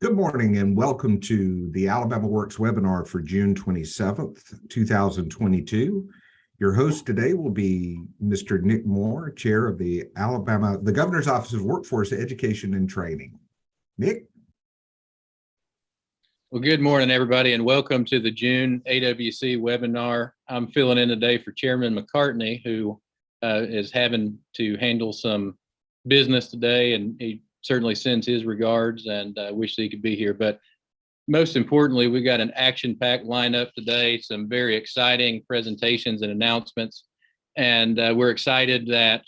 Good morning and welcome to the AlabamaWorks webinar for June 27th, 2022. Your host today will be Mr. Nick Moore, Chair of the Governor's Office of Workforce Education and Training. Nick? Well, good morning, everybody, and welcome to the June AWC webinar. I'm filling in today for Chairman McCartney, who is having to handle some business today, and he certainly sends his regards and wish he could be here. But most importantly, we've got an action-packed lineup today, some very exciting presentations and announcements. And we're excited that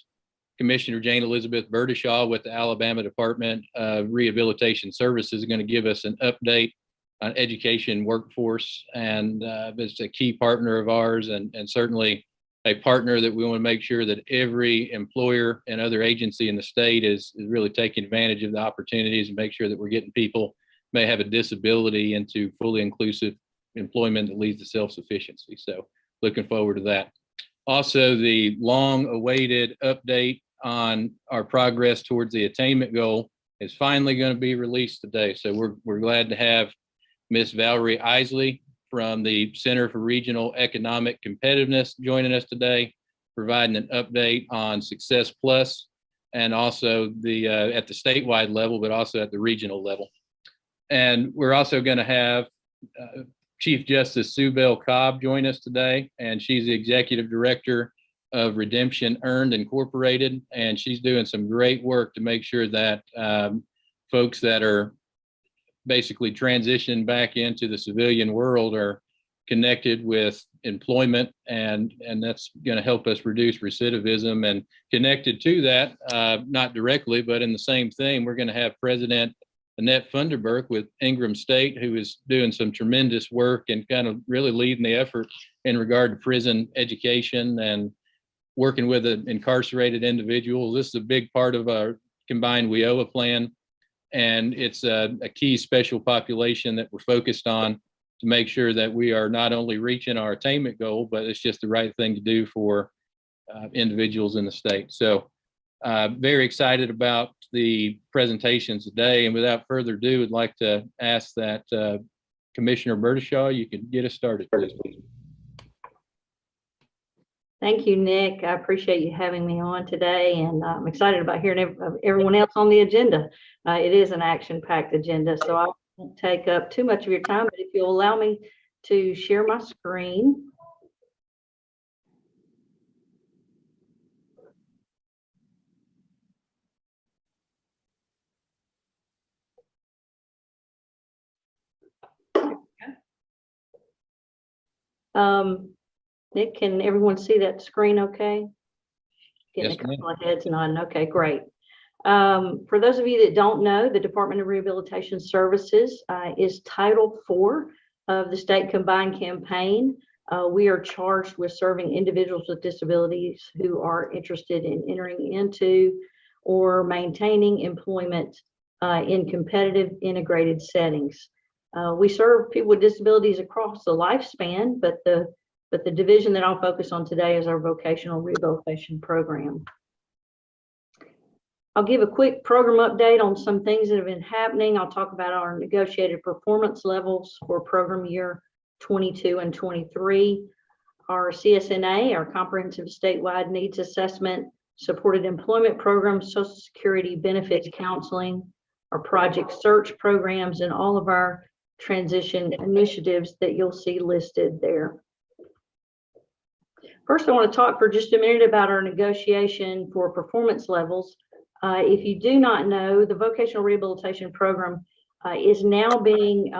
Commissioner Jane Elizabeth Burdishaw with the Alabama Department of Rehabilitation Services is going to give us an update on education workforce. And it's a key partner of ours and certainly a partner that we want to make sure that every employer and other agency in the state is really taking advantage of the opportunities and make sure that we're getting people may have a disability into fully inclusive employment that leads to self-sufficiency. So looking forward to that. Also, the long-awaited update on our progress towards the attainment goal is finally going to be released today. So we're glad to have Miss Valerie Isley from the Center for Regional Economic Competitiveness joining us today, providing an update on Success Plus and also the at the statewide level, but also at the regional level. And we're also going to have Chief Justice Sue Bell Cobb join us today, and she's the Executive Director of Redemption Earned Incorporated, and she's doing some great work to make sure that folks that are basically transition back into the civilian world are connected with employment, and that's going to help us reduce recidivism. And connected to that, not directly, but in the same thing, we're going to have President Annette Funderburk with Ingram State, who is doing some tremendous work and kind of really leading the effort in regard to prison education and working with incarcerated individuals. This is a big part of our combined WIOA plan. And it's a key special population that we're focused on to make sure that we are not only reaching our attainment goal, but it's just the right thing to do for individuals in the state. So very excited about the presentations today. And without further ado, I'd like to ask that Commissioner Burdishaw, you can get us started, please. Thank you, Nick. I appreciate you having me on today, and I'm excited about hearing everyone else on the agenda. It is an action-packed agenda, so I won't take up too much of your time, but if you'll allow me to share my screen. Nick, can everyone see that screen okay? Getting a couple of heads nodding. Okay, great. For those of you that don't know, the Department of Rehabilitation Services is Title IV of the State Combined Campaign. We are charged with serving individuals with disabilities who are interested in entering into or maintaining employment in competitive integrated settings. We serve people with disabilities across the lifespan, but the division that I'll focus on today is our vocational rehabilitation program. I'll give a quick program update on some things that have been happening. I'll talk about our negotiated performance levels for program year 22 and 23, our CSNA, our Comprehensive Statewide Needs Assessment, Supported Employment Program, Social Security Benefits Counseling, our Project Search programs, and all of our transition initiatives that you'll see listed there. First, I want to talk for just a minute about our negotiation for performance levels. If you do not know, the vocational rehabilitation program is now being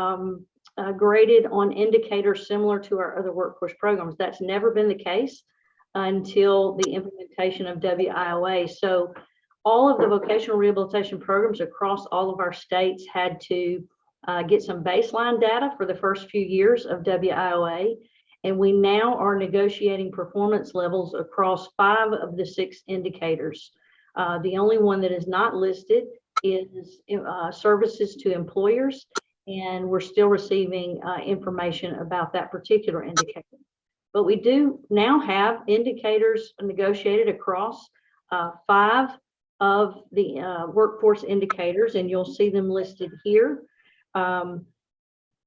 graded on indicators similar to our other workforce programs. That's never been the case until the implementation of WIOA. So all of the vocational rehabilitation programs across all of our states had to get some baseline data for the first few years of WIOA. And we now are negotiating performance levels across 5 of the 6 indicators. The only one that is not listed is services to employers, and we're still receiving information about that particular indicator. But we do now have indicators negotiated across 5 of the workforce indicators, and you'll see them listed here.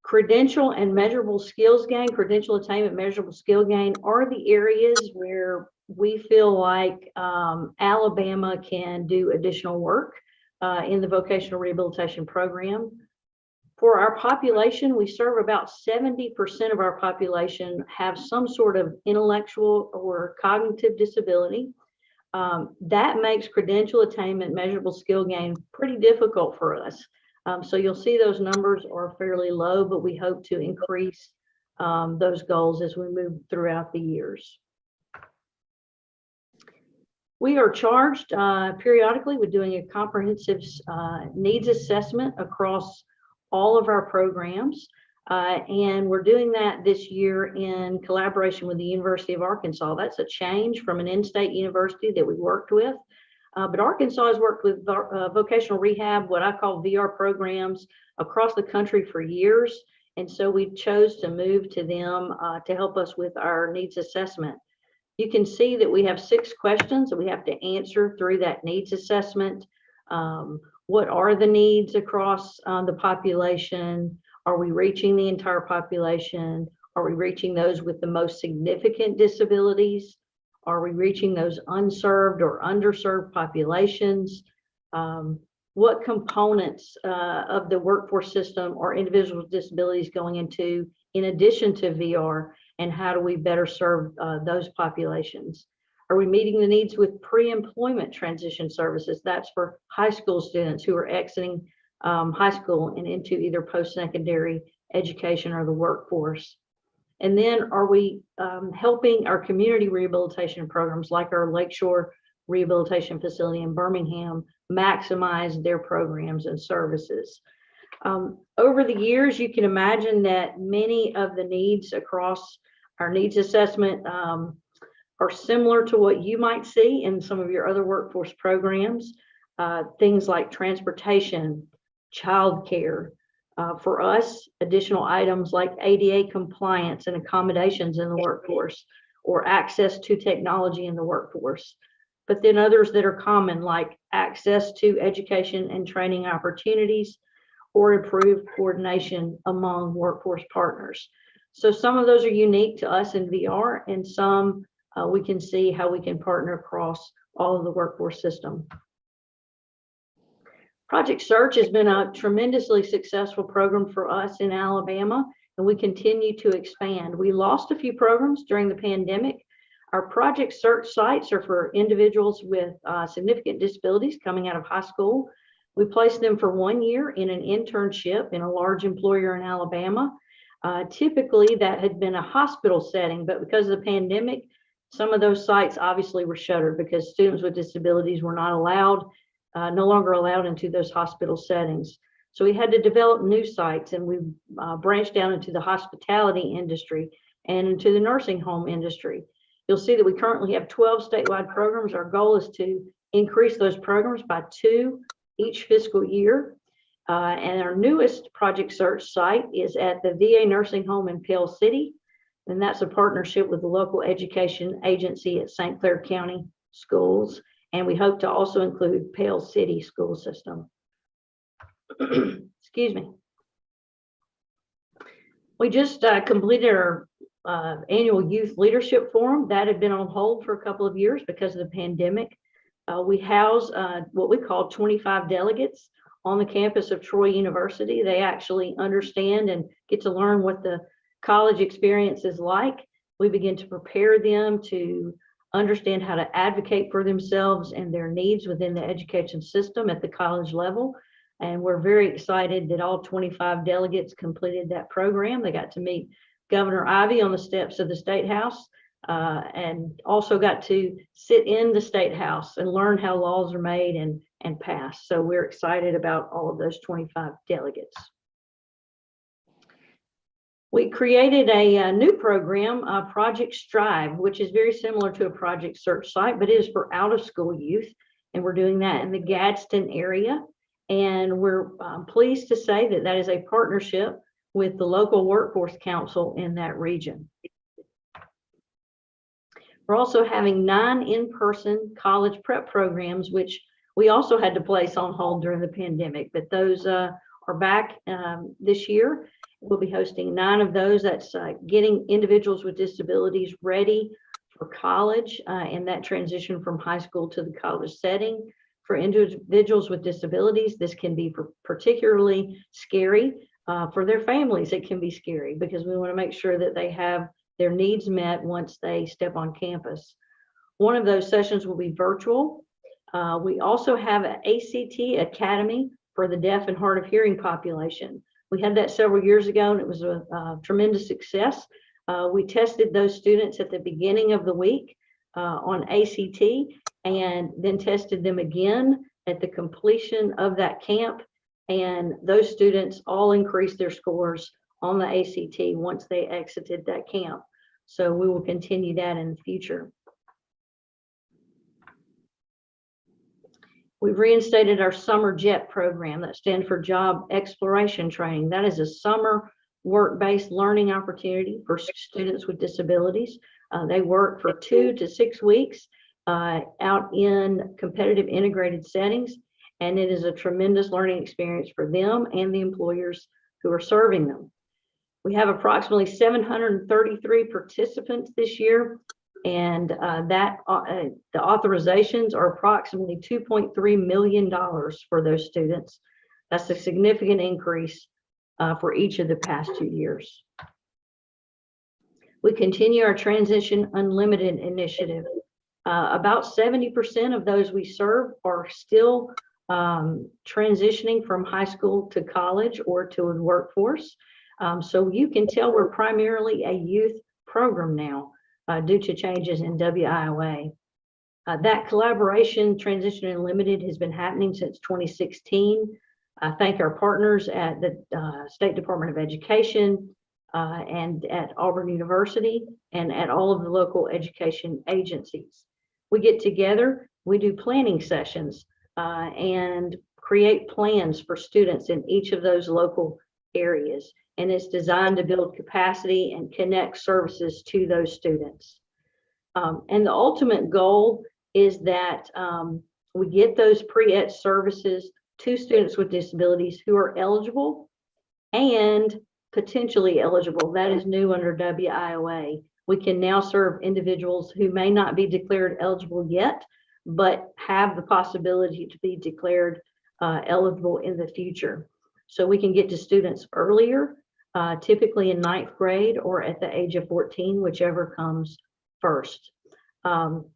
Credential and measurable skills gain, credential attainment, measurable skill gain are the areas where we feel like Alabama can do additional work in the vocational rehabilitation program. For our population, we serve about 70% of our population have some sort of intellectual or cognitive disability. That makes credential attainment, measurable skill gain pretty difficult for us. So you'll see those numbers are fairly low, but we hope to increase those goals as we move throughout the years. We are charged periodically with doing a comprehensive needs assessment across all of our programs. And we're doing that this year in collaboration with the University of Arkansas. That's a change from an in-state university that we worked with. But Arkansas has worked with vocational rehab, what I call VR programs, across the country for years. And so we chose to move to them to help us with our needs assessment. You can see that we have 6 questions that we have to answer through that needs assessment. What are the needs across the population? Are we reaching the entire population? Are we reaching those with the most significant disabilities? Are we reaching those unserved or underserved populations? What components of the workforce system are individuals with disabilities going into in addition to VR, and how do we better serve those populations? Are we meeting the needs with pre-employment transition services? That's for high school students who are exiting high school and into either post-secondary education or the workforce. And then are we helping our community rehabilitation programs like our Lakeshore Rehabilitation Facility in Birmingham maximize their programs and services? Over the years, you can imagine that many of the needs across our needs assessment are similar to what you might see in some of your other workforce programs. Things like transportation, childcare. For us, additional items like ADA compliance and accommodations in the workforce, or access to technology in the workforce. But then others that are common, like access to education and training opportunities, or improved coordination among workforce partners. So some of those are unique to us in VR, and some we can see how we can partner across all of the workforce system. Project Search has been a tremendously successful program for us in Alabama, and we continue to expand. We lost a few programs during the pandemic. Our Project Search sites are for individuals with significant disabilities coming out of high school. We placed them for 1 year in an internship in a large employer in Alabama. Typically, that had been a hospital setting, but because of the pandemic, some of those sites obviously were shuttered because students with disabilities were not allowed, no longer allowed into those hospital settings. So we had to develop new sites, and we branched down into the hospitality industry and into the nursing home industry. You'll see that we currently have 12 statewide programs. Our goal is to increase those programs by 2 each fiscal year. And our newest Project Search site is at the VA nursing home in Pale City. And that's a partnership with the local education agency at St. Clair County Schools. And we hope to also include Pale City school system. Excuse me. We just completed our annual youth leadership forum. That had been on hold for a couple of years because of the pandemic. We house what we call 25 delegates on the campus of Troy University. They actually understand and get to learn what the college experience is like. We begin to prepare them to understand how to advocate for themselves and their needs within the education system at the college level. And we're very excited that all 25 delegates completed that program. They got to meet Governor Ivey on the steps of the State House, and also got to sit in the State House and learn how laws are made and passed. So we're excited about all of those 25 delegates. We created a new program, Project Strive, which is very similar to a Project Search site, but it is for out-of-school youth. And we're doing that in the Gadsden area. And we're pleased to say that that is a partnership with the local workforce council in that region. We're also having 9 in-person college prep programs, which we also had to place on hold during the pandemic, but those are are back this year. We'll be hosting 9 of those. That's getting individuals with disabilities ready for college and that transition from high school to the college setting. For individuals with disabilities, this can be particularly scary. For their families, it can be scary because we want to make sure that they have their needs met once they step on campus. One of those sessions will be virtual. We also have an ACT Academy for the deaf and hard of hearing population. We had that several years ago, and it was a tremendous success. We tested those students at the beginning of the week on ACT, and then tested them again at the completion of that camp. And those students all increased their scores on the ACT once they exited that camp. So we will continue that in the future. We've reinstated our summer JET program, that stands for Job Exploration Training. That is a summer work-based learning opportunity for students with disabilities. They work for 2 to 6 weeks out in competitive integrated settings, and it is a tremendous learning experience for them and the employers who are serving them. We have approximately 733 participants this year, and the authorizations are approximately $2.3 million for those students. That's a significant increase for each of the past 2 years. We continue our Transition Unlimited initiative. About 70% of those we serve are still transitioning from high school to college or to the workforce. So you can tell we're primarily a youth program now due to changes in WIOA. That collaboration, Transition Unlimited, has been happening since 2016. I thank our partners at the State Department of Education and at Auburn University and at all of the local education agencies. We get together, we do planning sessions and create plans for students in each of those local areas. And it's designed to build capacity and connect services to those students. And the ultimate goal is that we get those pre-ED services to students with disabilities who are eligible and potentially eligible. That is new under WIOA. We can now serve individuals who may not be declared eligible yet, but have the possibility to be declared eligible in the future. So we can get to students earlier, typically in 9th grade or at the age of 14, whichever comes first. And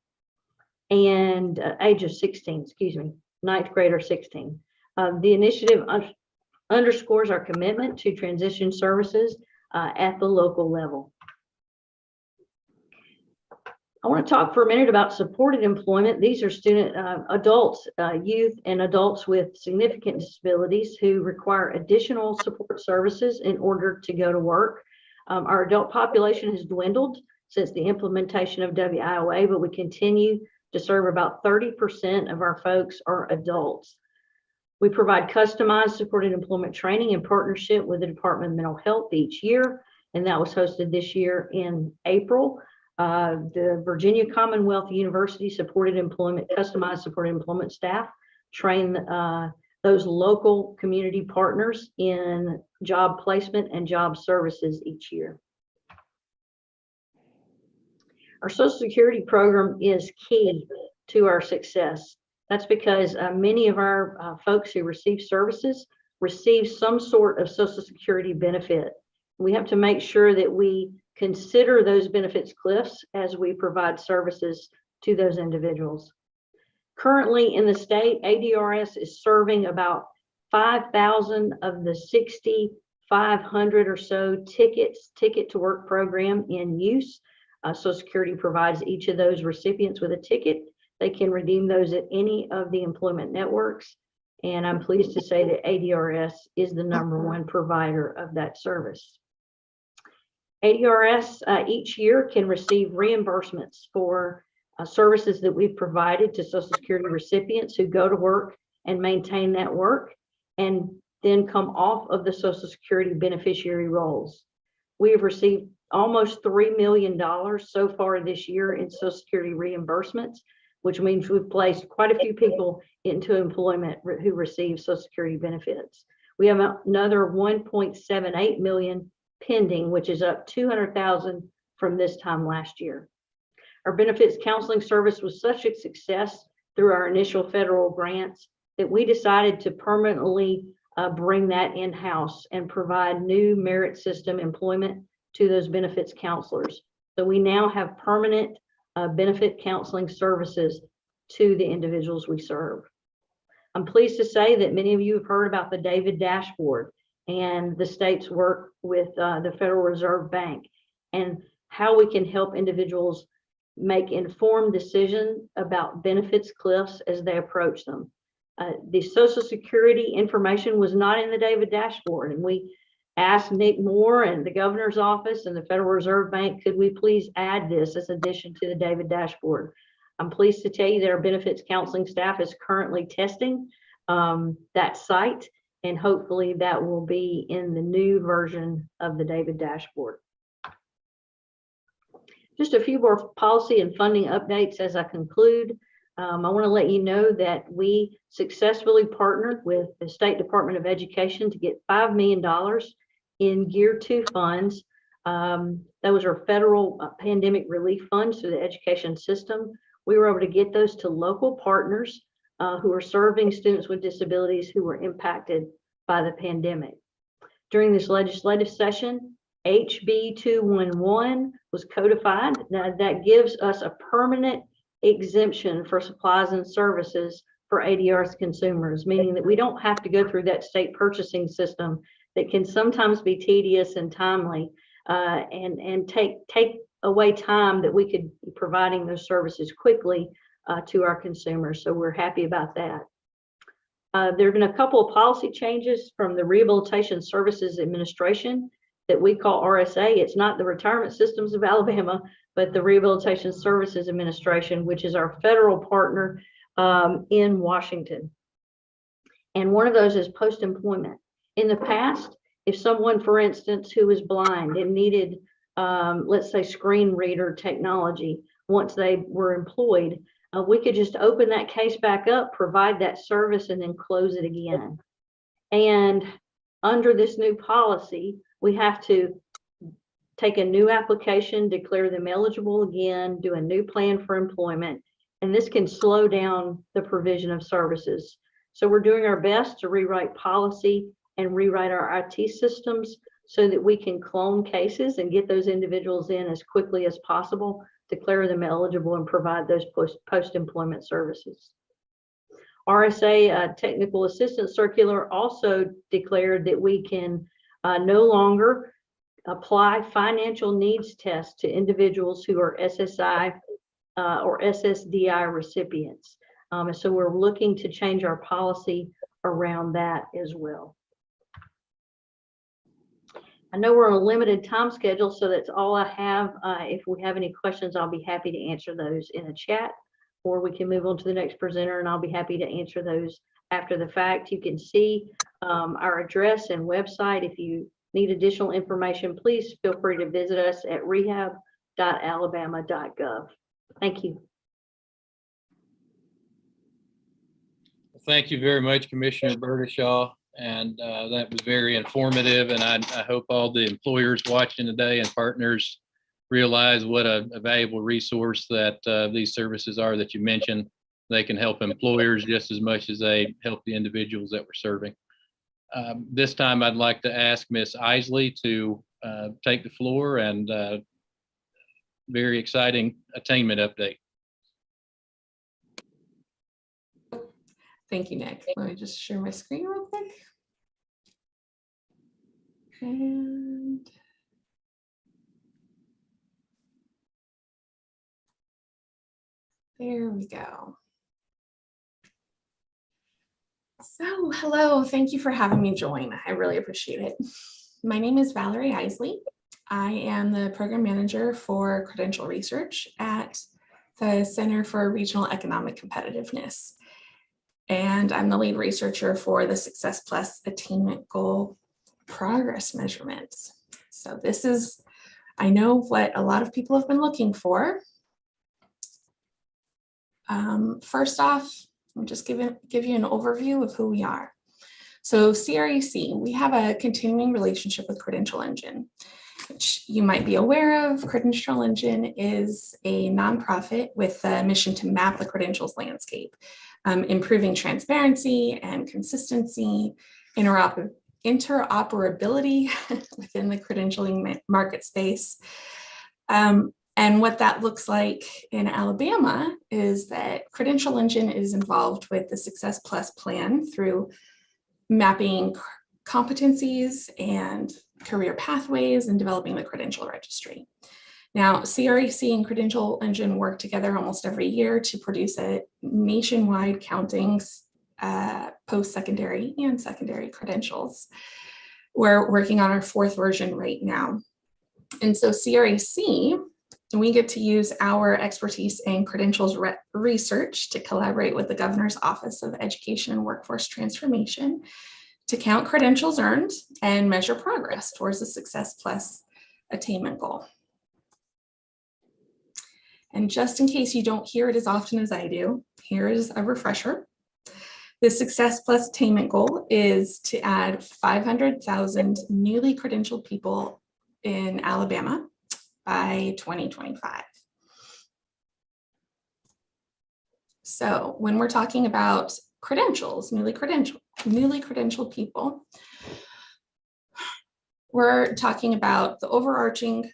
age of 16, excuse me, 9th grade or 16. The initiative underscores our commitment to transition services at the local level. I want to talk for a minute about supported employment. These are adults, youth and adults with significant disabilities who require additional support services in order to go to work. Our adult population has dwindled since the implementation of WIOA, but we continue to serve about 30% of our folks are adults. We provide customized supported employment training in partnership with the Department of Mental Health each year, and that was hosted this year in April. The Virginia Commonwealth University customized supported employment staff train those local community partners in job placement and job services each year. Our Social Security program is key to our success. That's because many of our folks who receive services receive some sort of Social Security benefit. We have to make sure that we consider those benefits cliffs as we provide services to those individuals. Currently in the state, ADRS is serving about 5,000 of the 6,500 or so ticket to work program in use. Social Security provides each of those recipients with a ticket. They can redeem those at any of the employment networks. And I'm pleased to say that ADRS is the #1 provider of that service. ADRS each year can receive reimbursements for services that we've provided to Social Security recipients who go to work and maintain that work and then come off of the Social Security beneficiary rolls. We have received almost $3 million so far this year in Social Security reimbursements, which means we've placed quite a few people into employment who receive Social Security benefits. We have another 1.78 million pending, which is up 200,000 from this time last year. Our benefits counseling service was such a success through our initial federal grants that we decided to permanently bring that in-house and provide new merit system employment to those benefits counselors. So we now have permanent benefit counseling services to the individuals we serve. I'm pleased to say that many of you have heard about the David Dashboard and the state's work with the Federal Reserve Bank and how we can help individuals make informed decisions about benefits cliffs as they approach them. The Social Security information was not in the David Dashboard, and we asked Nick Moore and the governor's office and the Federal Reserve Bank, could we please add this as addition to the David Dashboard? I'm pleased to tell you that our benefits counseling staff is currently testing that site, and hopefully that will be in the new version of the David Dashboard. Just a few more policy and funding updates as I conclude. I want to let you know that we successfully partnered with the State Department of Education to get $5 million in Gear 2 funds. Those are federal pandemic relief funds through the education system. We were able to get those to local partners who are serving students with disabilities who were impacted by the pandemic. During this legislative session, HB 211 was codified. Now, that gives us a permanent exemption for supplies and services for ADRs consumers, meaning that we don't have to go through that state purchasing system that can sometimes be tedious and timely and take away time that we could be providing those services quickly to our consumers. So we're happy about that. There have been a couple of policy changes from the Rehabilitation Services Administration that we call RSA. It's not the Retirement Systems of Alabama, but the Rehabilitation Services Administration, which is our federal partner in Washington. And one of those is post-employment. In the past, if someone, for instance, who was blind and needed, let's say, screen reader technology, once they were employed, we could just open that case back up, provide that service, and then close it again. And under this new policy, we have to take a new application, declare them eligible again, do a new plan for employment, and this can slow down the provision of services. So we're doing our best to rewrite policy and rewrite our IT systems so that we can clone cases and get those individuals in as quickly as possible, declare them eligible, and provide those post-employment services. RSA Technical Assistance Circular also declared that we can no longer apply financial needs tests to individuals who are SSI or SSDI recipients. So we're looking to change our policy around that as well. I know we're on a limited time schedule, so that's all I have. If we have any questions, I'll be happy to answer those in a chat, or we can move on to the next presenter and I'll be happy to answer those after the fact. You can see our address and website. If you need additional information, please feel free to visit us at rehab.alabama.gov. Thank you. Thank you very much, Commissioner Burdishaw. And that was very informative. And I hope all the employers watching today and partners realize what a valuable resource that these services are that you mentioned. They can help employers just as much as they help the individuals that we're serving. This time, I'd like to ask Ms. Isley to take the floor and very exciting attainment update. Thank you, Nick. Let me just share my screen real quick. And there we go. So, hello, thank you for having me join. I really appreciate it. My name is Valerie Isley. I am the program manager for credential research at the Center for Regional Economic Competitiveness. And I'm the lead researcher for the Success Plus Attainment Goal Progress Measurements. So this is, I know, what a lot of people have been looking for. First off, I'll just give you an overview of who we are. So CREC, we have a continuing relationship with Credential Engine, which you might be aware of. Credential Engine is a nonprofit with a mission to map the credentials landscape, improving transparency and consistency, interoperability within the credentialing market space. And what that looks like in Alabama is that Credential Engine is involved with the Success Plus plan through mapping competencies and career pathways and developing the credential registry. Now, CREC and Credential Engine work together almost every year to produce a nationwide countings, post-secondary and secondary credentials. We're working on our 4th version right now. And so CREC, we get to use our expertise in credentials research to collaborate with the Governor's Office of Education and Workforce Transformation to count credentials earned and measure progress towards the Success Plus attainment goal. And just in case you don't hear it as often as I do, here is a refresher. The Success Plus attainment goal is to add 500,000 newly credentialed people in Alabama by 2025. So when we're talking about credentials, newly credentialed people, we're talking about the overarching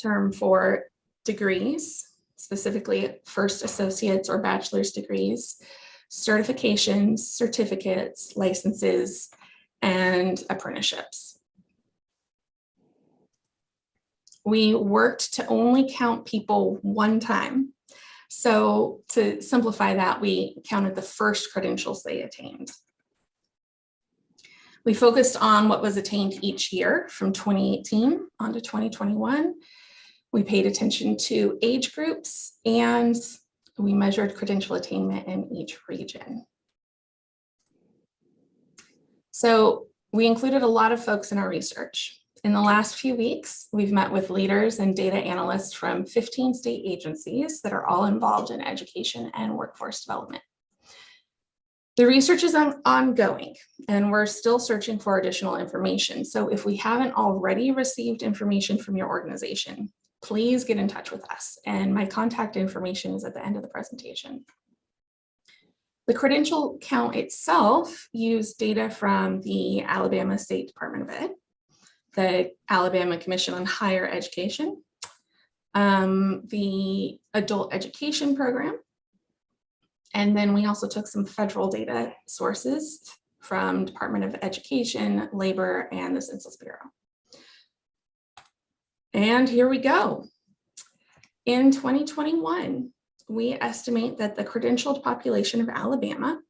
term for degrees, specifically first associates or bachelor's degrees, certifications, certificates, licenses, and apprenticeships. We worked to only count people one time. So to simplify that, we counted the first credentials they attained. We focused on what was attained each year from 2018 on to 2021. We paid attention to age groups and we measured credential attainment in each region. So we included a lot of folks in our research. In the last few weeks, we've met with leaders and data analysts from 15 state agencies that are all involved in education and workforce development. The research is ongoing and we're still searching for additional information. So if we haven't already received information from your organization, please get in touch with us. And my contact information is at the end of the presentation. The credential count itself used data from the Alabama State Department of Ed, the Alabama Commission on Higher Education, the Adult Education Program, and then we also took some federal data sources from Department of Education, Labor, and the Census Bureau. And here we go. In 2021, we estimate that the credentialed population of Alabama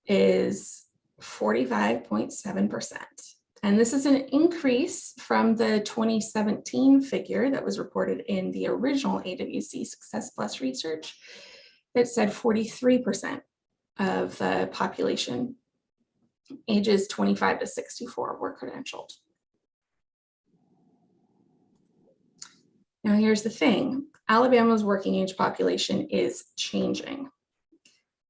is 45.7%. And this is an increase from the 2017 figure that was reported in the original AWC Success Plus research that said 43% of the population ages 25 to 64 were credentialed. Now here's the thing, Alabama's working age population is changing.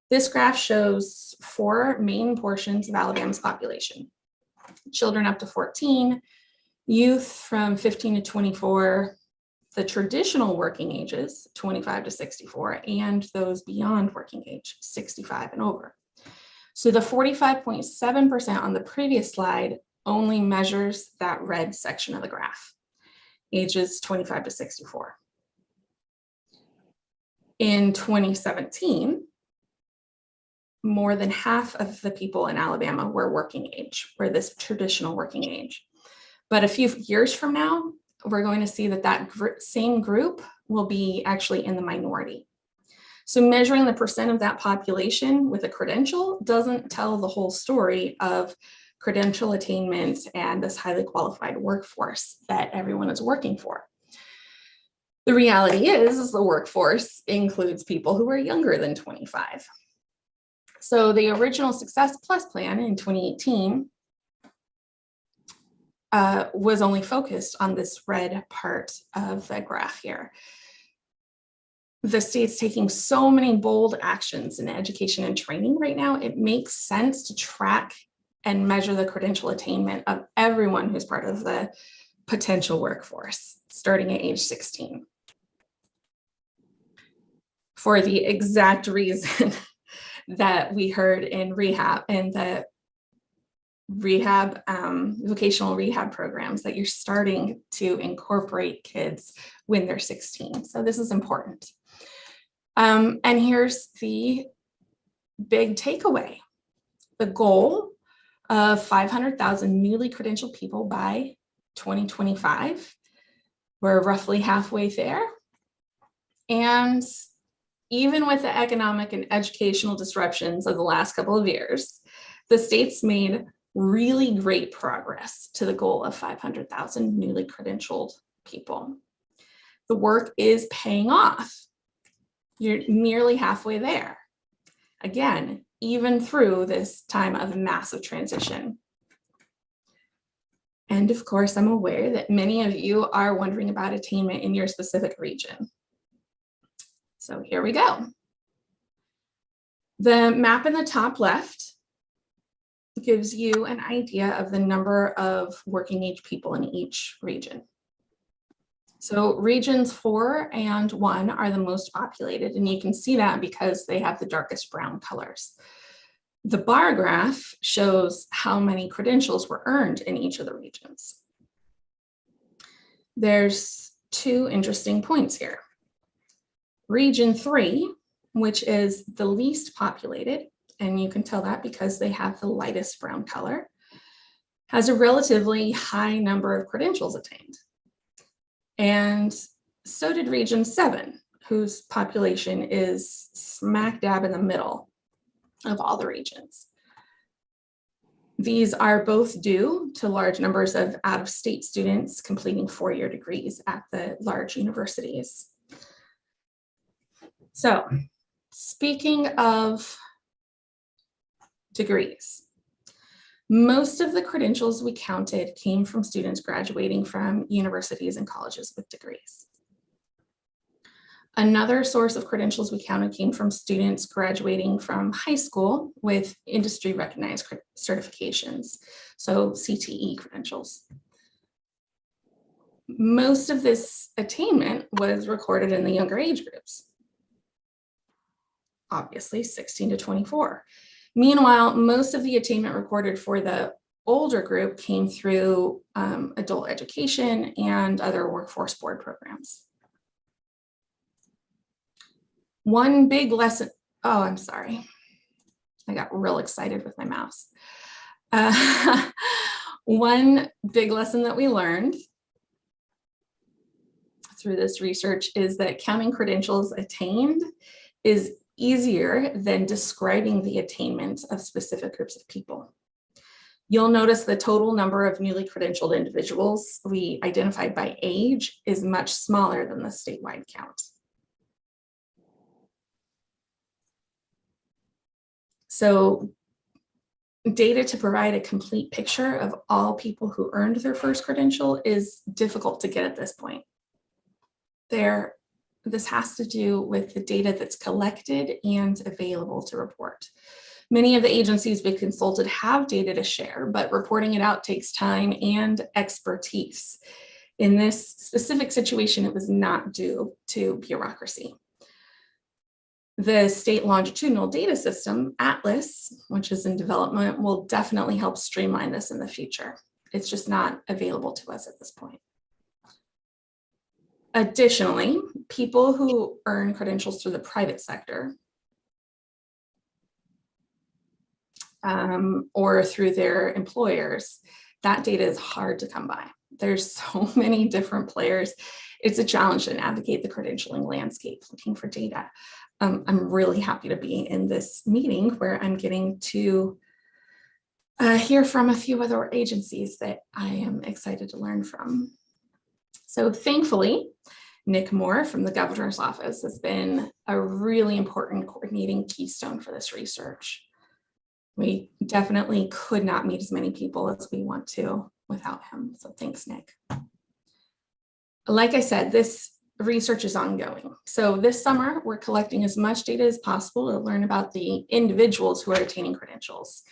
This graph shows 4 main portions of Alabama's population. Children up to 14, youth from 15 to 24, the traditional working ages, 25 to 64, and those beyond working age, 65 and over. So the 45.7% on the previous slide only measures that red section of the graph, ages 25 to 64. In 2017, more than half of the people in Alabama were working age, were this traditional working age. But a few years from now, we're going to see that that same group will be actually in the minority. So measuring the percent of that population with a credential doesn't tell the whole story of credential attainment and this highly qualified workforce that everyone is working for. The reality is the workforce includes people who are younger than 25. So the original Success Plus plan in 2018 was only focused on this red part of the graph here. the state's taking so many bold actions in education and training right now, it makes sense to track and measure the credential attainment of everyone who's part of the potential workforce, starting at age 16. For the exact reason that we heard in rehab and the vocational rehab programs, that you're starting to incorporate kids when they're 16. So this is important. And here's the big takeaway. The goal of 500,000 newly credentialed people by 2025. We're roughly halfway there. And even with the economic and educational disruptions of the last couple of years, the state's made really great progress to the goal of 500,000 newly credentialed people. The work is paying off. You're nearly halfway there. Again, even through this time of massive transition. And of course, I'm aware that many of you are wondering about attainment in your specific region. So here we go. The map in the top left gives you an idea of the number of working age people in each region. So regions 4 and 1 are the most populated, and you can see that because they have the darkest brown colors. The bar graph shows how many credentials were earned in each of the regions. There's two interesting points here. Region 3, which is the least populated, and you can tell that because they have the lightest brown color, has a relatively high number of credentials attained. And so did Region 7, whose population is smack dab in the middle of all the regions. These are both due to large numbers of out-of-state students completing four-year degrees at the large universities. So, speaking of degrees, most of the credentials we counted came from students graduating from universities and colleges with degrees. Another source of credentials we counted came from students graduating from high school with industry recognized certifications, so CTE credentials. Most of this attainment was recorded in the younger age groups, obviously 16 to 24. Meanwhile, most of the attainment recorded for the older group came through adult education and other workforce board programs. One big lesson, oh, I'm sorry. I got real excited with my mouse. One big lesson that we learned through this research is that counting credentials attained is easier than describing the attainment of specific groups of people. You'll notice the total number of newly credentialed individuals we identified by age is much smaller than the statewide count. So data to provide a complete picture of all people who earned their first credential is difficult to get at this point. This has to do with the data that's collected and available to report. Many of the agencies we consulted have data to share, but reporting it out takes time and expertise. In this specific situation, it was not due to bureaucracy. The state longitudinal data system, ATLAS, which is in development, will definitely help streamline this in the future. It's just not available to us at this point. Additionally, people who earn credentials through the private sector or through their employers, that data is hard to come by. There's so many different players. It's a challenge to navigate the credentialing landscape looking for data. I'm really happy to be in this meeting where I'm getting to hear from a few other agencies that I am excited to learn from. So thankfully, Nick Moore from the governor's office has been a really important coordinating keystone for this research. We definitely could not meet as many people as we want to without him. So thanks, Nick. Like I said, this research is ongoing. So this summer, we're collecting as much data as possible to learn about the individuals who are attaining credentials,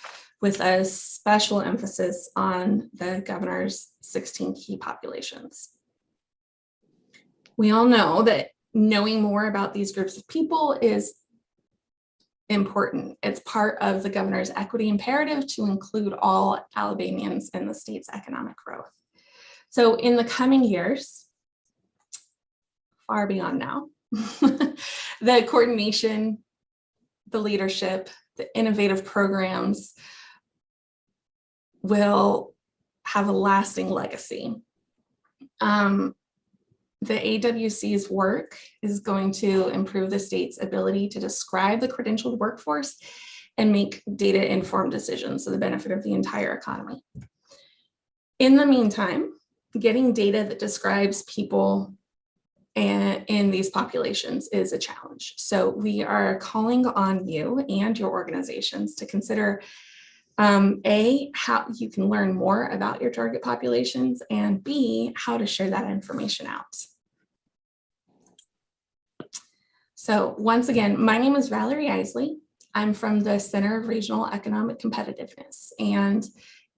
with a special emphasis on the governor's 16 key populations. We all know that knowing more about these groups of people is important. It's part of the governor's equity imperative to include all Alabamians in the state's economic growth. So in the coming years, far beyond now, the coordination, the leadership, the innovative programs will have a lasting legacy. The AWC's work is going to improve the state's ability to describe the credentialed workforce and make data-informed decisions to the benefit of the entire economy. In the meantime, getting data that describes people in these populations is a challenge. So we are calling on you and your organizations to consider A, how you can learn more about your target populations, and B, how to share that information out. So once again, my name is Valerie Isley. I'm from the Center of Regional Economic Competitiveness. And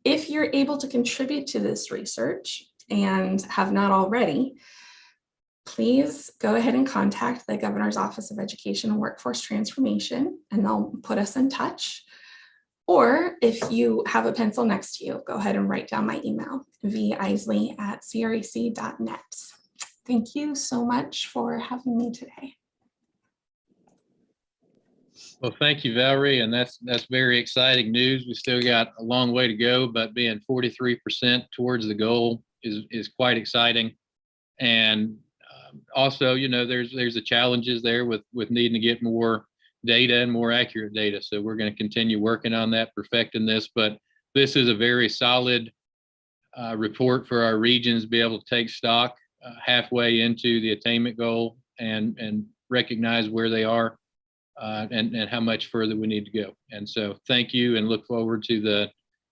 if you're able to contribute to this research and have not already, please go ahead and contact the Governor's Office of Education and Workforce Transformation, and they'll put us in touch. Or if you have a pencil next to you, go ahead and write down my email, visley@crac.net. Thank you so much for having me today. Well, thank you, Valerie, and that's very exciting news. We still got a long way to go, but being 43% towards the goal is quite exciting. And also, you know, there's the challenges there with needing to get more data and more accurate data. So we're going to continue working on that, perfecting this. But this is a very solid report for our regions to be able to take stock halfway into the attainment goal and recognize where they are and how much further we need to go. And so thank you, and look forward to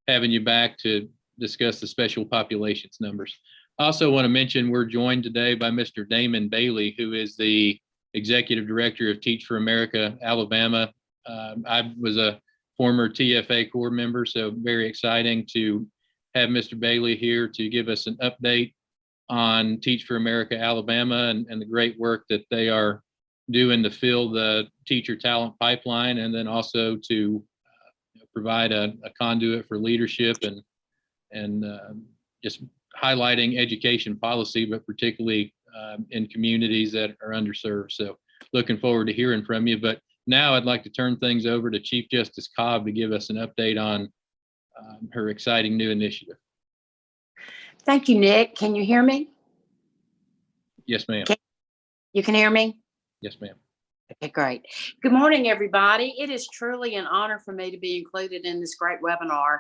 having you back to discuss the special populations numbers. I also want to mention we're joined today by Mr. Damon Bailey, who is the Executive Director of Teach for America, Alabama. I was a former TFA Corps member, so very exciting to have Mr. Bailey here to give us an update on Teach for America, Alabama, and the great work that they are doing to fill the teacher talent pipeline, and then also to provide a conduit for leadership and just highlighting education policy, but particularly in communities that are underserved. So looking forward to hearing from you. But now I'd like to turn things over to Chief Justice Cobb to give us an update on her exciting new initiative. Thank you, Nick. Can you hear me? Yes, ma'am. You can hear me? Yes, ma'am. Okay, great. Good morning, everybody. It is truly an honor for me to be included in this great webinar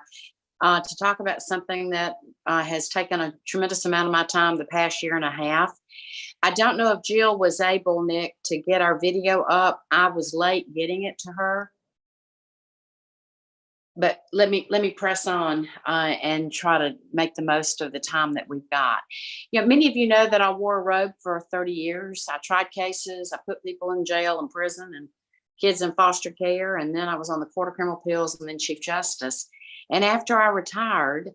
to talk about something that has taken a tremendous amount of my time the past year and a half. I don't know if Jill was able, Nick, to get our video up. I was late getting it to her. But let me press on and try to make the most of the time that we've got. You know, many of you know that I wore a robe for 30 years. I tried cases. I put people in jail and prison and kids in foster care. And then I was on the Court of Criminal Appeals and then Chief Justice. And after I retired,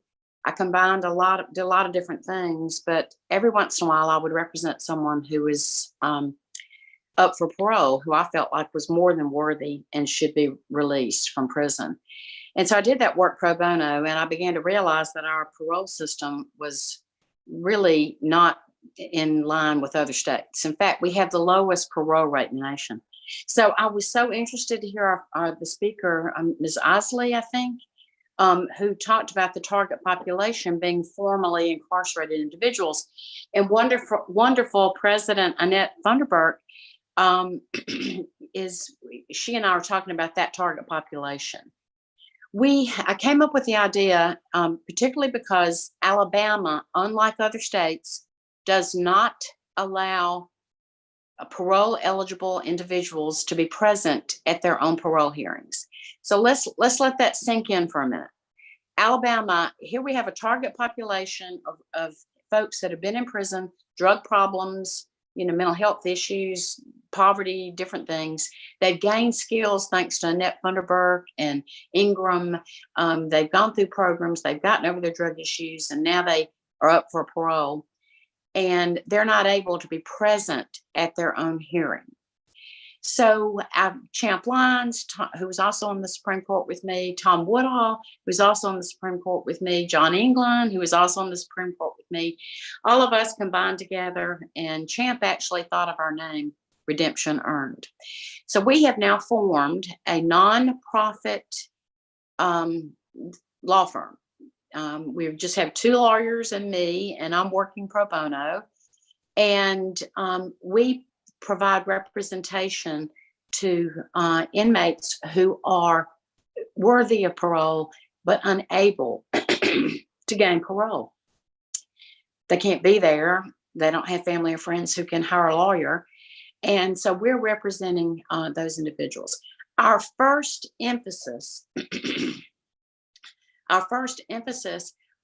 I combined did a lot of different things. But every once in a while, I would represent someone who was up for parole, who I felt like was more than worthy and should be released from prison. And so I did that work pro bono, and I began to realize that our parole system was really not in line with other states. In fact, we have the lowest parole rate in the nation. So I was so interested to hear the speaker, Ms. Isley, I think, who talked about the target population being formerly incarcerated individuals. And wonderful President Annette Thunderberg, she and I are talking about that target population. I came up with the idea, particularly because Alabama, unlike other states, does not allow parole eligible individuals to be present at their own parole hearings. So let's let that sink in for a minute. Alabama, here we have a target population of folks that have been in prison, drug problems, mental health issues, poverty, different things. They've gained skills thanks to Annette Funderburk and Ingram. They've gone through programs, they've gotten over their drug issues, and now they are up for parole. And they're not able to be present at their own hearing. So Champ Lyons, who was also on the Supreme Court with me, Tom Woodall, who was also on the Supreme Court with me, John England, who was also on the Supreme Court with me, all of us combined together, and Champ actually thought of our name, Redemption Earned. So we have now formed a nonprofit law firm. We just have 2 lawyers and me, and I'm working pro bono. And we provide representation to inmates who are worthy of parole but unable to gain parole. They can't be there. They don't have family or friends who can hire a lawyer. And so we're representing those individuals. Our first emphasis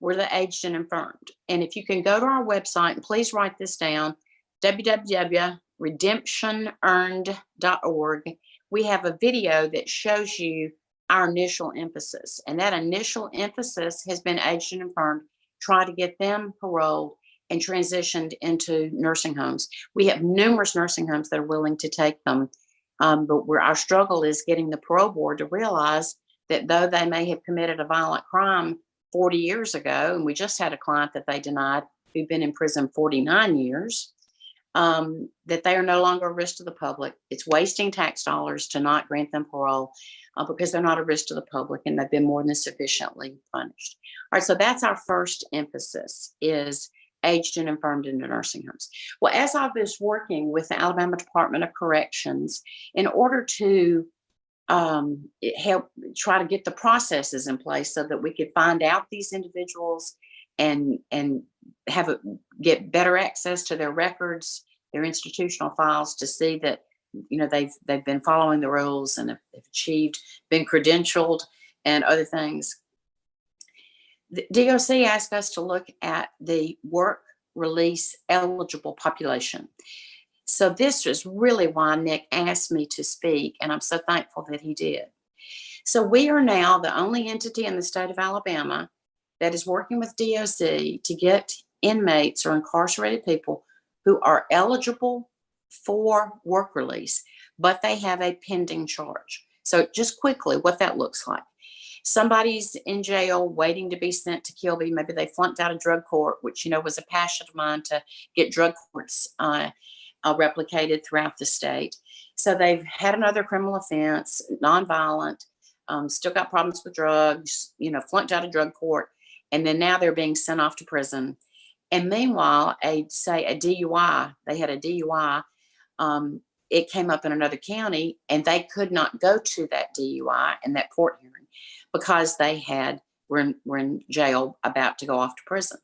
were the aged and infirmed. And if you can go to our website, and please write this down, www.redemptionearned.org. We have a video that shows you our initial emphasis. And that initial emphasis has been aged and infirmed, try to get them paroled and transitioned into nursing homes. We have numerous nursing homes that are willing to take them. But our struggle is getting the parole board to realize that though they may have committed a violent crime 40 years ago, and we just had a client that they denied who'd been in prison 49 years, that they are no longer a risk to the public. It's wasting tax dollars to not grant them parole because they're not a risk to the public and they've been more than sufficiently punished. All right, so that's our first emphasis, is aged and infirmed into nursing homes. Well, as I was working with the Alabama Department of Corrections in order to help try to get the processes in place so that we could find out these individuals and get better access to their records, their institutional files, to see that they've been following the rules and have achieved, been credentialed, and other things. The DOC asked us to look at the work release eligible population. So this is really why Nick asked me to speak, and I'm so thankful that he did. So we are now the only entity in the state of Alabama that is working with DOC to get inmates or incarcerated people who are eligible for work release, but they have a pending charge. So just quickly, what that looks like. Somebody's in jail waiting to be sent to Kilby. Maybe they flunked out of drug court, which, was a passion of mine to get drug courts replicated throughout the state. So they've had another criminal offense, nonviolent, still got problems with drugs, flunked out of drug court, and then now they're being sent off to prison. And meanwhile, a DUI, they had a DUI, it came up in another county, and they could not go to that DUI and that court hearing because they were in jail about to go off to prison.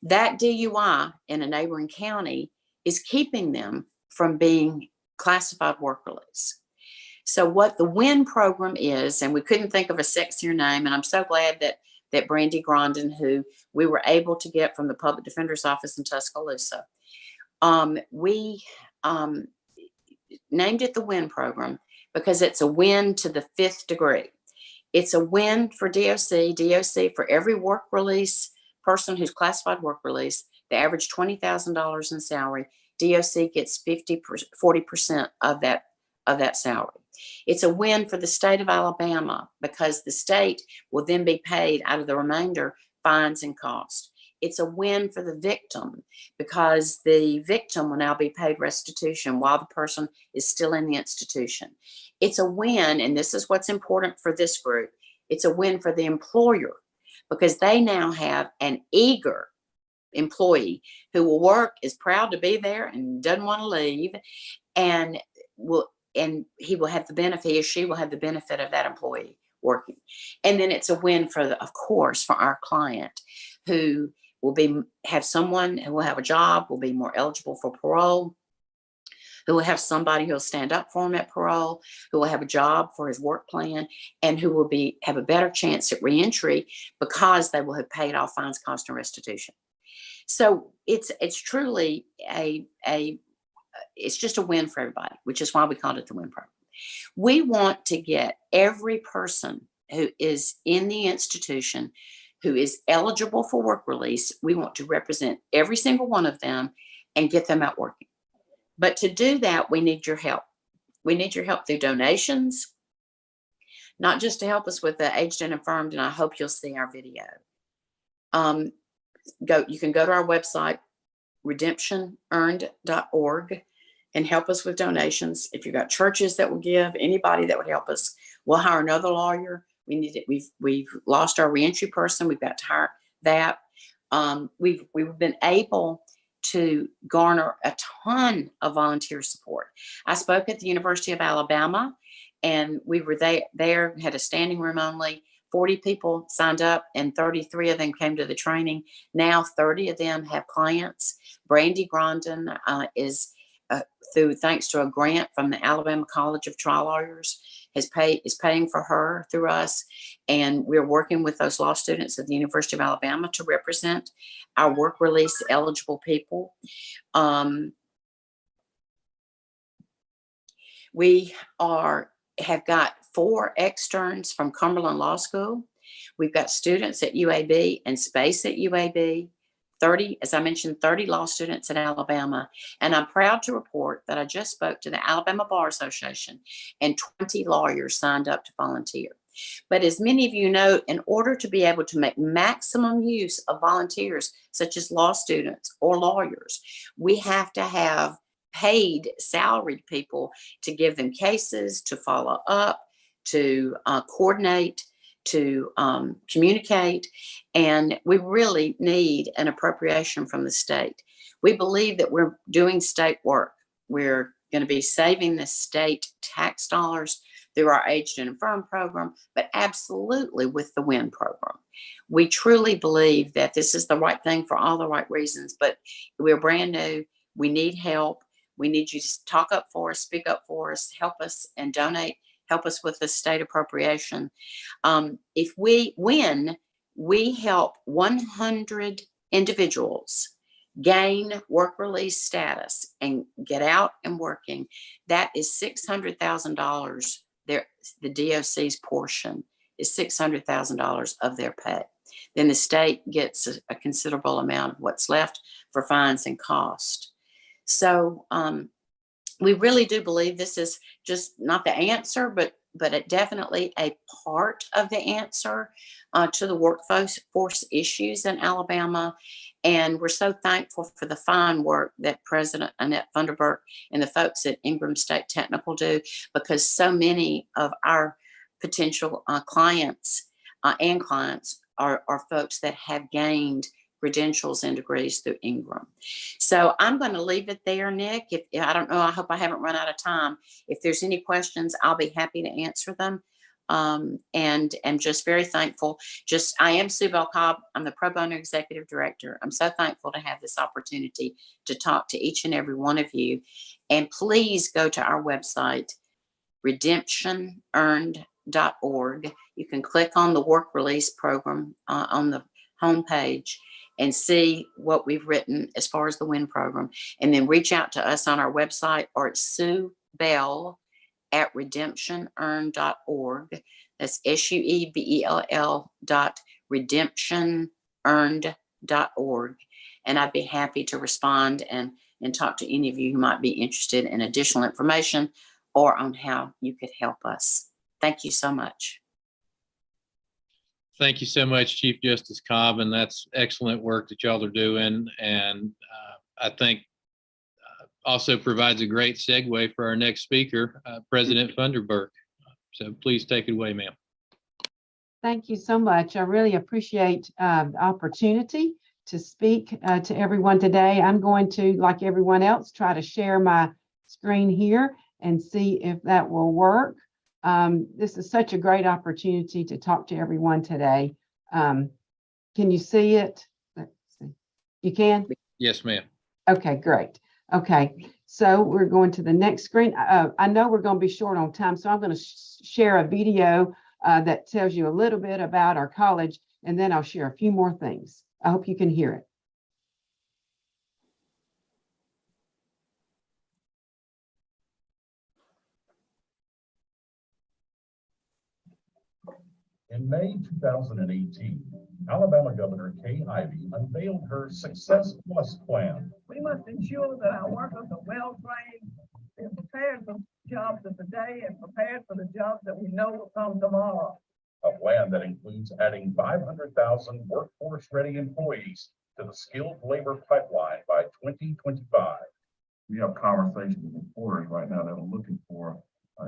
That DUI in a neighboring county is keeping them from being classified work release. So what the WIN program is, and we couldn't think of a sexier name, and I'm so glad that Brandy Grondin, who we were able to get from the Public Defender's Office in Tuscaloosa, we named it the WIN program because it's a win to the 5th degree. It's a win for DOC. DOC, for every work release person who's classified work release, they average $20,000 in salary. DOC gets 40% of that salary. It's a win for the state of Alabama because the state will then be paid out of the remainder fines and costs. It's a win for the victim because the victim will now be paid restitution while the person is still in the institution. It's a win, and this is what's important for this group, it's a win for the employer because they now have an eager employee who will work, is proud to be there and doesn't want to leave, and he will have the benefit, he or she will have the benefit of that employee working. And then it's a win of course, for our client who will have someone who will have a job, will be more eligible for parole, who will have somebody who will stand up for him at parole, who will have a job for his work plan, and who will have a better chance at reentry because they will have paid off fines, costs, and restitution. So it's truly it's just a win for everybody, which is why we called it the WIN program. We want to get every person who is in the institution who is eligible for work release. We want to represent every single one of them and get them out working. But to do that, we need your help. We need your help through donations, not just to help us with the aged and infirmed, and I hope you'll see our video. You can go to our website, redemptionearned.org, and help us with donations. If you've got churches that will give, anybody that would help us, we'll hire another lawyer. We need it. We've lost our reentry person. We've got to hire that. We've been able to garner a ton of volunteer support. I spoke at the University of Alabama, and we were there, had a standing room only. 40 people signed up, and 33 of them came to the training. Now 30 of them have clients. Brandy Grondin is thanks to a grant from the Alabama College of Trial Lawyers, is paying for her through us. And we're working with those law students at the University of Alabama to represent our work release eligible people. We have got 4 externs from Cumberland Law School. We've got students at UAB and space at UAB. 30, as I mentioned, 30 law students in Alabama. And I'm proud to report that I just spoke to the Alabama Bar Association, and 20 lawyers signed up to volunteer. But as many of you know, in order to be able to make maximum use of volunteers, such as law students or lawyers, we have to have paid salaried people to give them cases, to follow up, to coordinate, to communicate, and we really need an appropriation from the state. We believe that we're doing state work. We're going to be saving the state tax dollars through our aged and infirm program, but absolutely with the WIN program. We truly believe that this is the right thing for all the right reasons, but we're brand new. We need help. We need you to talk up for us, speak up for us, help us and donate. Help us with the state appropriation. If we win, we help 100 individuals gain work release status and get out and working. That is $600,000. The DOC's portion is $600,000 of their pay. Then the state gets a considerable amount of what's left for fines and cost. So we really do believe this is just not the answer, but it definitely a part of the answer to the workforce issues in Alabama. And we're so thankful for the fine work that President Annette Funderburk and the folks at Ingram State Technical do, because so many of our potential clients are folks that have gained credentials and degrees through Ingram. So I'm going to leave it there, Nick. If I don't know, I hope I haven't run out of time. If there's any questions, I'll be happy to answer them. And am just very thankful. I am Sue Bell Cobb. I'm the Pro Bono Executive Director. I'm so thankful to have this opportunity to talk to each and every one of you. And please go to our website, redemptionearned.org. You can click on the work release program on the homepage and see what we've written as far as the WIN program, and then reach out to us on our website or at Sue Bell at redemptionearned.org. That's SUEBELL.redemptionearned.org. And I'd be happy to respond and talk to any of you who might be interested in additional information or on how you could help us. Thank you so much. Thank you so much, Chief Justice Cobb, and that's excellent work that y'all are doing. And I think also provides a great segue for our next speaker, President Funderburk. So please take it away, ma'am. Thank you so much. I really appreciate the opportunity to speak to everyone today. I'm going to, like everyone else, try to share my screen here and see if that will work. This is such a great opportunity to talk to everyone today. Can you see it? Let's see. You can? Yes, ma'am. Okay, great. Okay, so we're going to the next screen. I know we're going to be short on time, so I'm going to share a video that tells you a little bit about our college, and then I'll share a few more things. I hope you can hear it. In May 2018, Alabama Governor Kay Ivey unveiled her Success Plus plan. We must ensure that our workers are well-trained and prepared for jobs of the day and prepared for the jobs that we know will come tomorrow. A plan that includes adding 500,000 workforce-ready employees to the skilled labor pipeline by 2025. We have conversations with employers right now that are looking for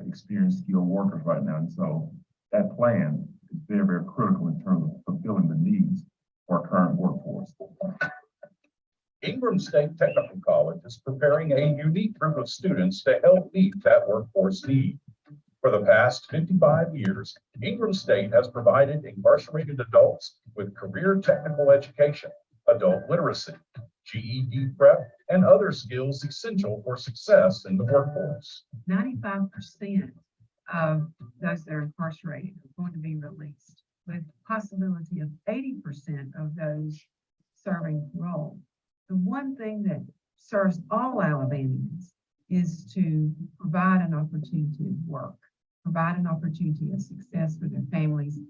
experienced skilled workers right now. And so that plan is very, very critical in terms of fulfilling the needs for our current workforce. Ingram State Technical College is preparing a unique group of students to help meet that workforce need. For the past 55 years, Ingram State has provided incarcerated adults with career technical education, adult literacy, GED prep, and other skills essential for success in the workforce. 95% of those that are incarcerated are going to be released, with possibility of 80% of those serving parole. The one thing that serves all Alabamians is to provide an opportunity of work, provide an opportunity of success for their families,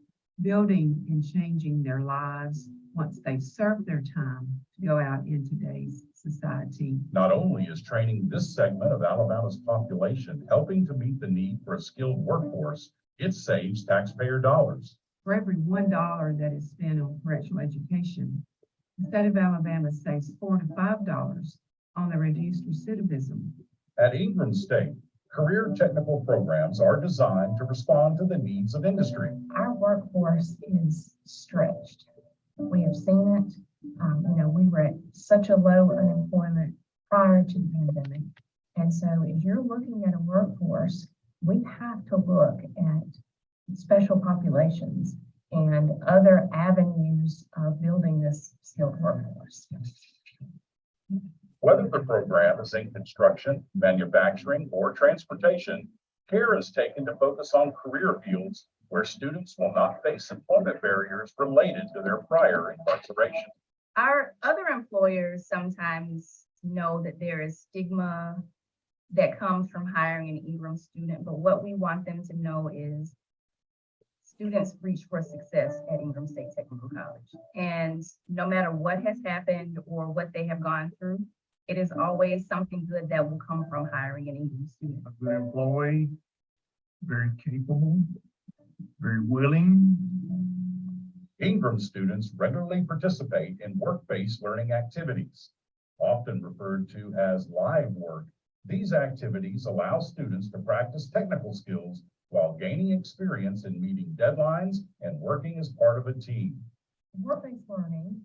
building and changing their lives once they've served their time to go out in today's society. Not only is training this segment of Alabama's population helping to meet the need for a skilled workforce, it saves taxpayer dollars. For every $1 that is spent on correctional education, the state of Alabama saves $4 to $5 on the reduced recidivism. At Ingram State, career technical programs are designed to respond to the needs of industry. Our workforce is stretched. We have seen it. We were at such a low unemployment prior to the pandemic. And so if you're looking at a workforce, we have to look at special populations and other avenues of building this skilled workforce. Whether the program is in construction, manufacturing, or transportation, care is taken to focus on career fields where students will not face employment barriers related to their prior incarceration. Our other employers sometimes know that there is stigma that comes from hiring an Ingram student, but what we want them to know is students reach for success at Ingram State Technical College. And no matter what has happened or what they have gone through, it is always something good that will come from hiring an Ingram student. A good employee, very capable, very willing. Ingram students regularly participate in work-based learning activities, often referred to as live work. These activities allow students to practice technical skills while gaining experience in meeting deadlines and working as part of a team. Work-based learning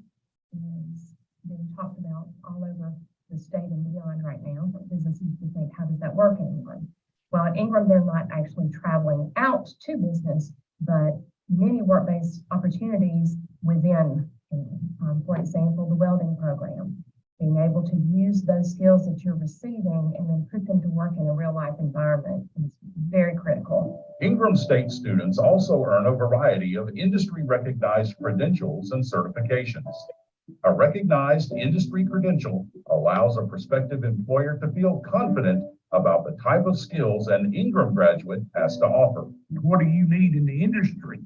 is being talked about all over the state and beyond right now. Businesses would think, how does that work in Ingram? Well, at Ingram, they're not actually traveling out to business, but many work-based opportunities within Ingram. For example, the welding program, being able to use those skills that you're receiving and then put them to work in a real-life environment is very critical. Ingram State students also earn a variety of industry-recognized credentials and certifications. A recognized industry credential allows a prospective employer to feel confident about the type of skills an Ingram graduate has to offer. What do you need in the industry?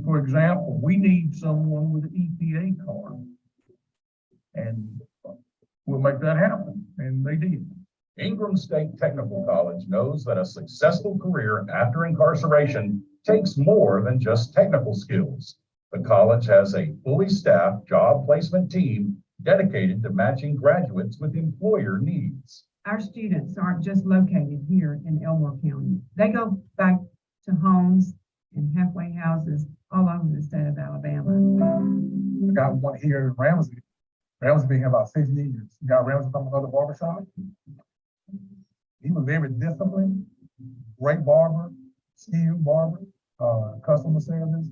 For example, we need someone with an EPA card. And we'll make that happen. And they did. Ingram State Technical College knows that a successful career after incarceration takes more than just technical skills. The college has a fully staffed job placement team dedicated to matching graduates with employer needs. Our students aren't just located here in Elmore County. They go back to homes and halfway houses all over the state of Alabama. We got one here in Ramsey. Ramsey been here about 6 years. We got Ramsey from another barbershop. He was very disciplined, great barber, skilled barber, customer service.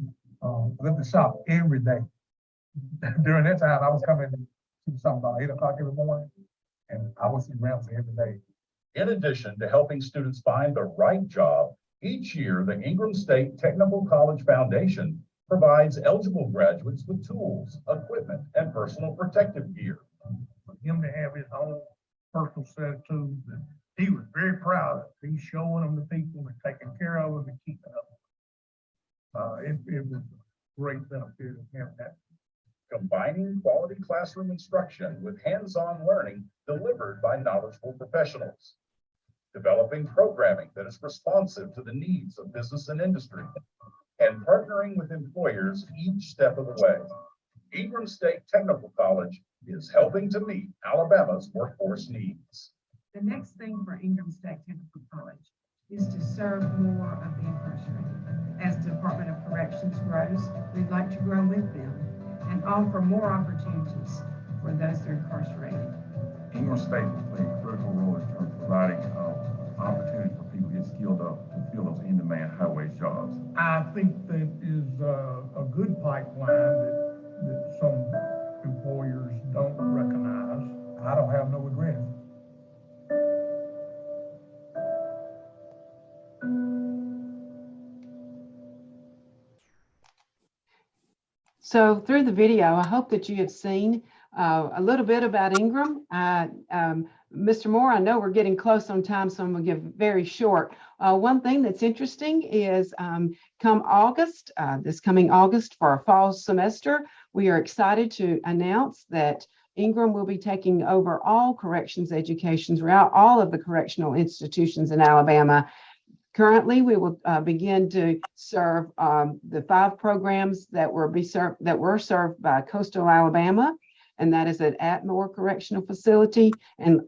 Left the shop every day. During that time, I was coming to the shop about 8 o'clock every morning, and I would see Ramsey every day. In addition to helping students find the right job, each year the Ingram State Technical College Foundation provides eligible graduates with tools, equipment, and personal protective gear. For him to have his own personal set of tools, and he was very proud of. He's showing them to people and taking care of them and keeping up. It was great benefit of having that. Combining quality classroom instruction with hands-on learning delivered by knowledgeable professionals. Developing programming that is responsive to the needs of business and industry, and partnering with employers each step of the way. Ingram State Technical College is helping to meet Alabama's workforce needs. The next thing for Ingram State Technical College is to serve more of the incarcerated. As the Department of Corrections grows, we'd like to grow with them and offer more opportunities for those that are incarcerated. Ingram State will play a critical role in terms of providing opportunities for people to get skilled up to fill those in-demand high-wage jobs. I think that is a good pipeline that some employers don't recognize. I don't have no regrets. So through the video, I hope that you have seen a little bit about Ingram. Mr. Moore, I know we're getting close on time, so I'm going to give very short. One thing that's interesting is come August, this coming August for our fall semester, we are excited to announce that Ingram will be taking over all corrections education throughout all of the correctional institutions in Alabama. Currently, we will begin to serve the 5 programs that were served by Coastal Alabama, and that is at Atmore Correctional Facility, and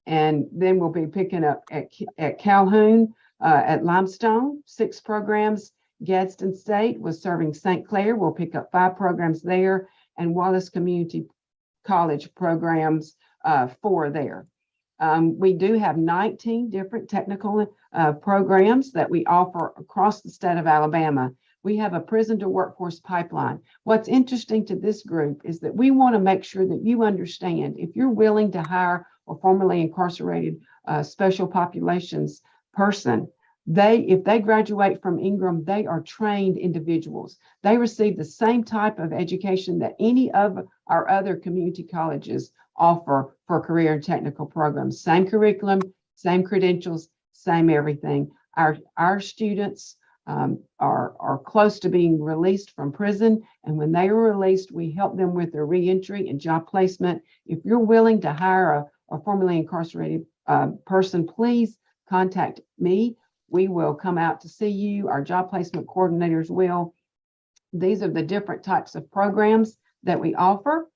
then we'll be picking up at Calhoun, at Limestone, 6 programs. Gadsden State was serving St. Clair. We'll pick up 5 programs there, and Wallace Community College programs, 4 there. We do have 19 different technical programs that we offer across the state of Alabama. We have a prison to workforce pipeline. What's interesting to this group is that we want to make sure that you understand if you're willing to hire a formerly incarcerated special populations person, if they graduate from Ingram, they are trained individuals. They receive the same type of education that any of our other community colleges offer for career and technical programs. Same curriculum, same credentials, same everything. Our students are close to being released from prison, and when they are released, we help them with their reentry and job placement. If you're willing to hire a formerly incarcerated person, please contact me. We will come out to see you. Our job placement coordinators will. These are the different types of programs that we offer.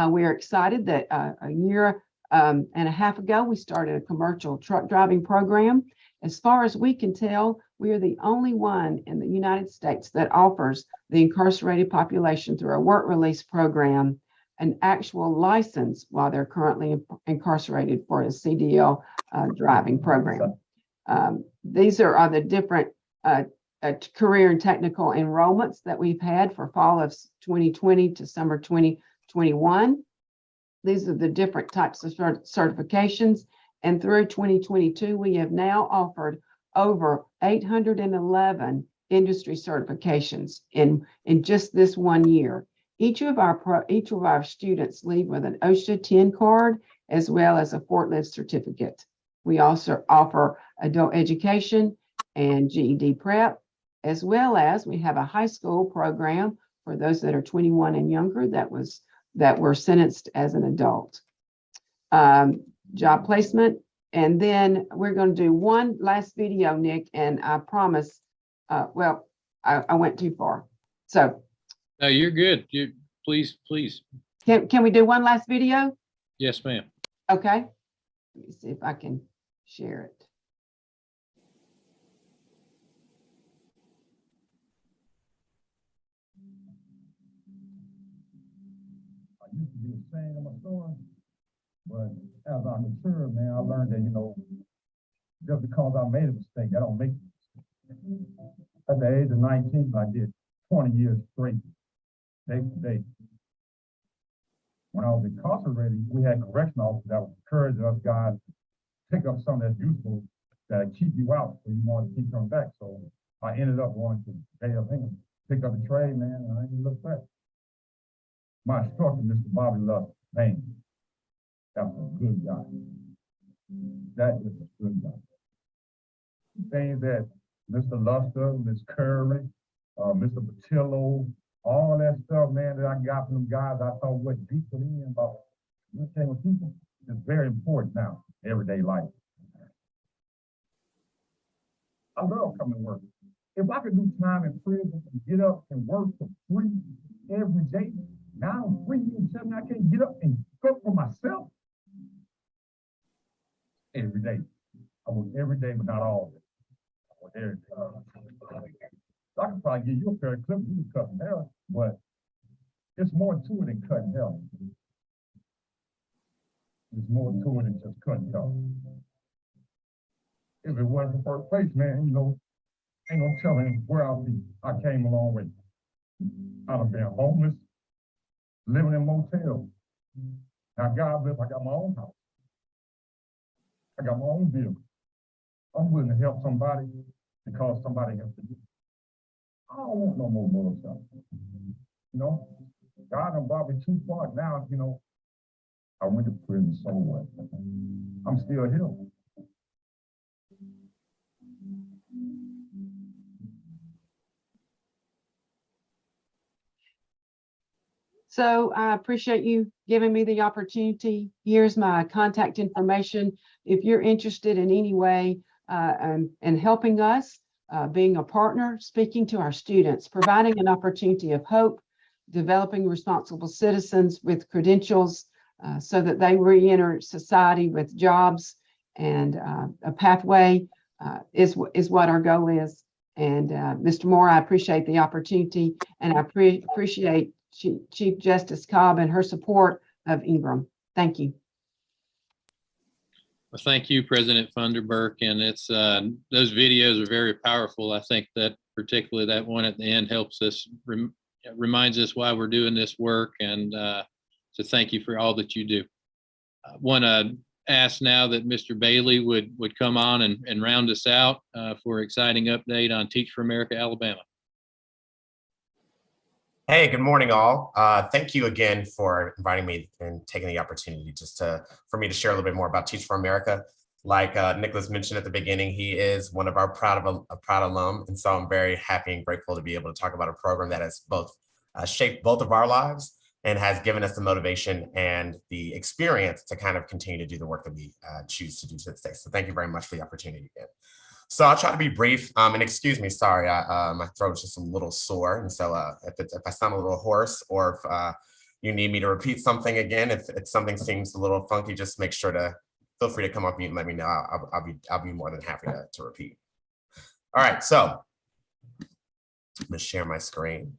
We are excited that a year and a half ago, we started a commercial truck driving program. As far as we can tell, we are the only one in the United States that offers the incarcerated population through a work release program an actual license while they're currently incarcerated for a CDL driving program. These are the different career and technical enrollments that we've had for fall of 2020 to summer 2021. These are the different types of certifications. And through 2022, we have now offered over 811 industry certifications in just this one year. Each of our students leave with an OSHA 10 card as well as a forklift certificate. We also offer adult education and GED prep, as well as we have a high school program for those that are 21 and younger that were sentenced as an adult. Job placement, and then we're going to do one last video, Nick, and I promise, well, I went too far. So. No, you're good. Please. Can we do one last video? Yes, ma'am. Okay. Let me see if I can share it. I used to be ashamed of my story, but as I matured, man, I learned that, just because I made a mistake, that don't make a mistake. At the age of 19, I did 20 years straight, day to day. When I was incarcerated, we had correction officers that would encourage us guys to pick up something that's useful that keep you out, so you want to keep coming back. So I ended up going to jail, picked up a trade, man, and I didn't look back. My instructor, Mr. Bobby Love, man, that's a good guy. That is a good guy. Things that Mr. Luster, Ms. Curry, Mr. Patillo, all that stuff, man, that I got from them guys, I thought what deep in about thing with people is very important now, everyday life. I love coming to work. If I could do time in prison and get up and work for free every day, now I'm free and something I can't get up and cook for myself every day. I work every day, but not all of it. I work every day. So I could probably give you a pair of clippers, you can cut them hair, but it's more to it than cutting hair. There's more to it than just cutting hair. If it wasn't for first place, man, you know, ain't no telling where I'll be. I came a long way. I'd have been homeless, living in motels. Now, God bless, I got my own house. I got my own vehicle. I'm willing to help somebody because somebody has to do it. I don't want no more mother stuff. You know, God done brought me too far now, you know. I went to prison, so what? I'm still here. So I appreciate you giving me the opportunity. Here's my contact information. If you're interested in any way in helping us, being a partner, speaking to our students, providing an opportunity of hope, developing responsible citizens with credentials so that they re-enter society with jobs and a pathway is what our goal is. And Mr. Moore, I appreciate the opportunity, and I appreciate Chief Justice Cobb and her support of Ingram. Thank you. Well, thank you, President Funderburk. And it's those videos are very powerful. I think that particularly that one at the end helps us, reminds us why we're doing this work. And so thank you for all that you do. I want to ask now that Mr. Bailey would come on and round us out for an exciting update on Teach for America, Alabama. Hey, good morning, all. Thank you again for inviting me and taking the opportunity for me to share a little bit more about Teach for America. Like Nicholas mentioned at the beginning, he is one of our proud alum, and so I'm very happy and grateful to be able to talk about a program that has both shaped both of our lives and has given us the motivation and the experience to kind of continue to do the work that we choose to do to this day. So thank you very much for the opportunity again. So I'll try to be brief, and excuse me, sorry, my throat's just a little sore. And so if I sound a little hoarse, or if you need me to repeat something again, if something seems a little funky, just make sure to feel free to come up and let me know. I'll be more than happy to repeat. All right, so I'm gonna share my screen.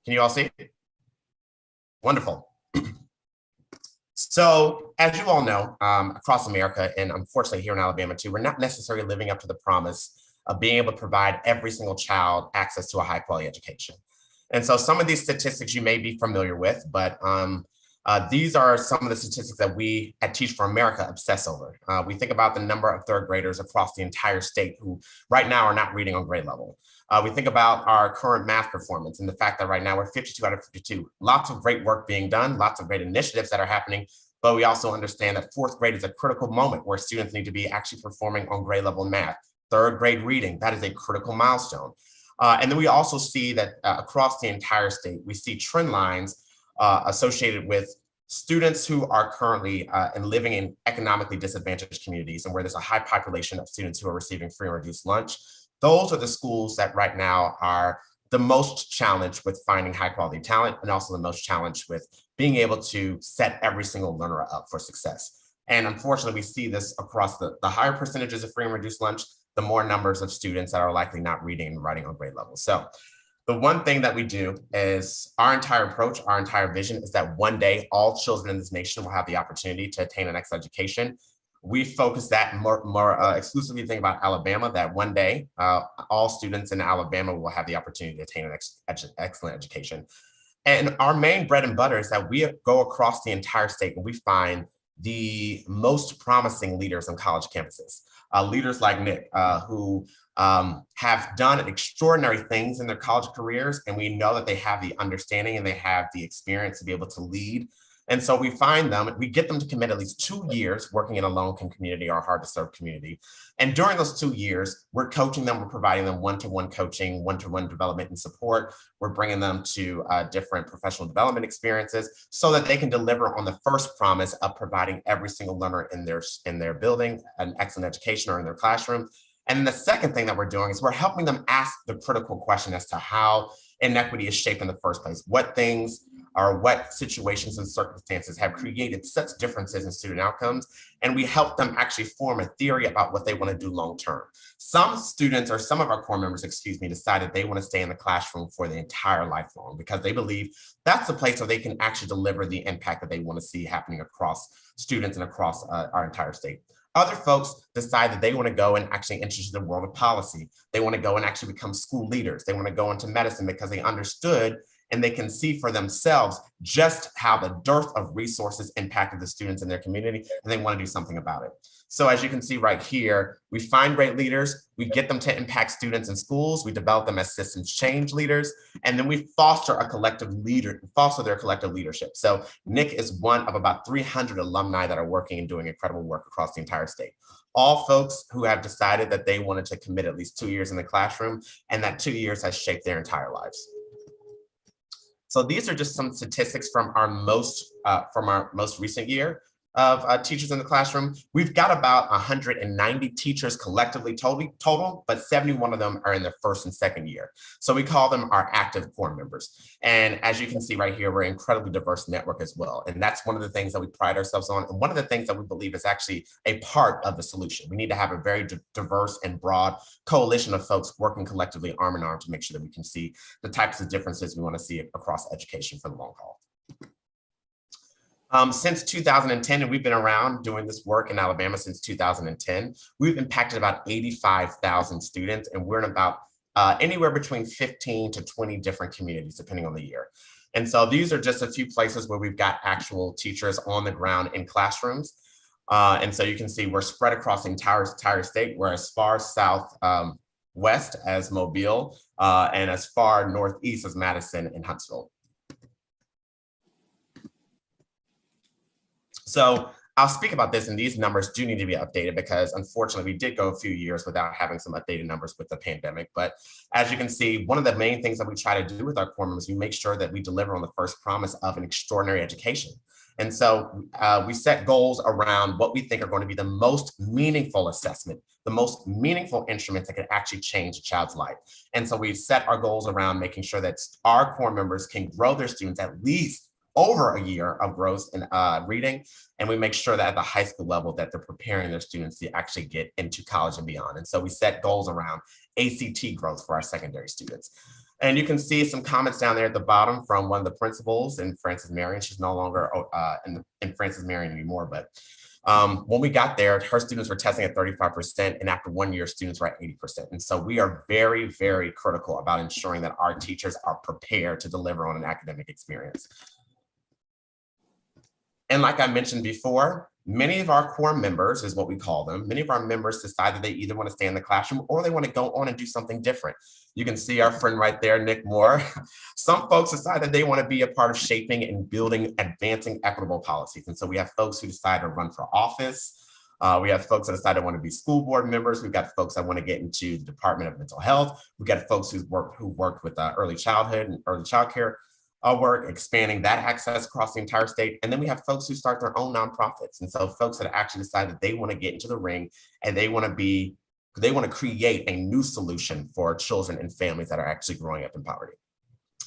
Can you all see? Wonderful. So as you all know, across America, and unfortunately here in Alabama too, we're not necessarily living up to the promise of being able to provide every single child access to a high quality education. And so some of these statistics you may be familiar with, but these are some of the statistics that we at Teach for America obsess over. We think about the number of third graders across the entire state who right now are not reading on grade level. We think about our current math performance and the fact that right now we're 52 out of 52. Lots of great work being done, lots of great initiatives that are happening, but we also understand that fourth grade is a critical moment where students need to be actually performing on grade level math. Third grade reading, that is a critical milestone. And then we also see that across the entire state, we see trend lines associated with students who are currently living in economically disadvantaged communities and where there's a high population of students who are receiving free and reduced lunch. Those are the schools that right now are the most challenged with finding high quality talent, and also the most challenged with being able to set every single learner up for success. And unfortunately, we see this across the higher percentages of free and reduced lunch, the more numbers of students that are likely not reading and writing on grade level. So the one thing that we do is our entire approach, our entire vision is that one day all children in this nation will have the opportunity to attain an excellent education. We focus that more exclusively think about Alabama, that one day all students in Alabama will have the opportunity to attain an excellent education. And our main bread and butter is that we go across the entire state and we find the most promising leaders on college campuses. Leaders like Nick, who have done extraordinary things in their college careers, and we know that they have the understanding and they have the experience to be able to lead And so we find them, we get them to commit at least 2 years working in a low-income community or hard-to-serve community. And during those 2 years, we're coaching them, we're providing them one-to-one coaching, one-to-one development and support. We're bringing them to different professional development experiences so that they can deliver on the first promise of providing every single learner in their building an excellent education or in their classroom. And the second thing that we're doing is we're helping them ask the critical question as to how inequity is shaped in the first place. What things or what situations and circumstances have created such differences in student outcomes, and we help them actually form a theory about what they want to do long term. Some students, or some of our core members, excuse me, decided they want to stay in the classroom for the entire lifelong because they believe that's the place where they can actually deliver the impact that they want to see happening across students and across our entire state. Other folks decide that they want to go and actually enter the world of policy. They want to go and actually become school leaders. They want to go into medicine because they understood and they can see for themselves just how the dearth of resources impacted the students in their community, and they want to do something about it. So as you can see right here, we find great leaders, we get them to impact students in schools, we develop them as systems change leaders, and then we foster a collective leader, foster their collective leadership. So Nick is one of about 300 alumni that are working and doing incredible work across the entire state. All folks who have decided that they wanted to commit at least 2 years in the classroom, and that 2 years has shaped their entire lives. So these are just some statistics from our most recent year of teachers in the classroom. We've got about 190 teachers collectively total, but 71 of them are in their first and second year. So we call them our active core members. And as you can see right here, we're an incredibly diverse network as well. And that's one of the things that we pride ourselves on. And one of the things that we believe is actually a part of the solution. We need to have a very diverse and broad coalition of folks working collectively arm in arm to make sure that we can see the types of differences we want to see across education for the long haul. Since 2010, and we've been around doing this work in Alabama since 2010, we've impacted about 85,000 students, and we're in about anywhere between 15 to 20 different communities, depending on the year. And so these are just a few places where we've got actual teachers on the ground in classrooms. And so you can see we're spread across the entire state. We're as far south west as Mobile and as far northeast as Madison and Huntsville. So I'll speak about this, and these numbers do need to be updated because unfortunately we did go a few years without having some updated numbers with the pandemic. But as you can see, one of the main things that we try to do with our core members, we make sure that we deliver on the first promise of an extraordinary education. And so we set goals around what we think are going to be the most meaningful assessment, the most meaningful instruments that can actually change a child's life. And so we set our goals around making sure that our core members can grow their students at least over a year of growth in reading. And we make sure that at the high school level that they're preparing their students to actually get into college and beyond. And so we set goals around ACT growth for our secondary students. And you can see some comments down there at the bottom from one of the principals in Francis Marion. She's no longer in Francis Marion anymore, but when we got there, her students were testing at 35%, and after 1 year, students were at 80%. And so we are very, very critical about ensuring that our teachers are prepared to deliver on an academic experience. And like I mentioned before, many of our core members, is what we call them, many of our members decide that they either want to stay in the classroom or they want to go on and do something different. You can see our friend right there, Nick Moore. Some folks decide that they want to be a part of shaping and building, advancing equitable policies. And so we have folks who decide to run for office. We have folks that decide to want to be school board members. We've got folks that want to get into the Department of Mental Health. We've got folks who worked with early childhood and early childcare work, expanding that access across the entire state. And then we have folks who start their own nonprofits. And so folks that actually decide that they want to get into the ring and they want to create a new solution for children and families that are actually growing up in poverty.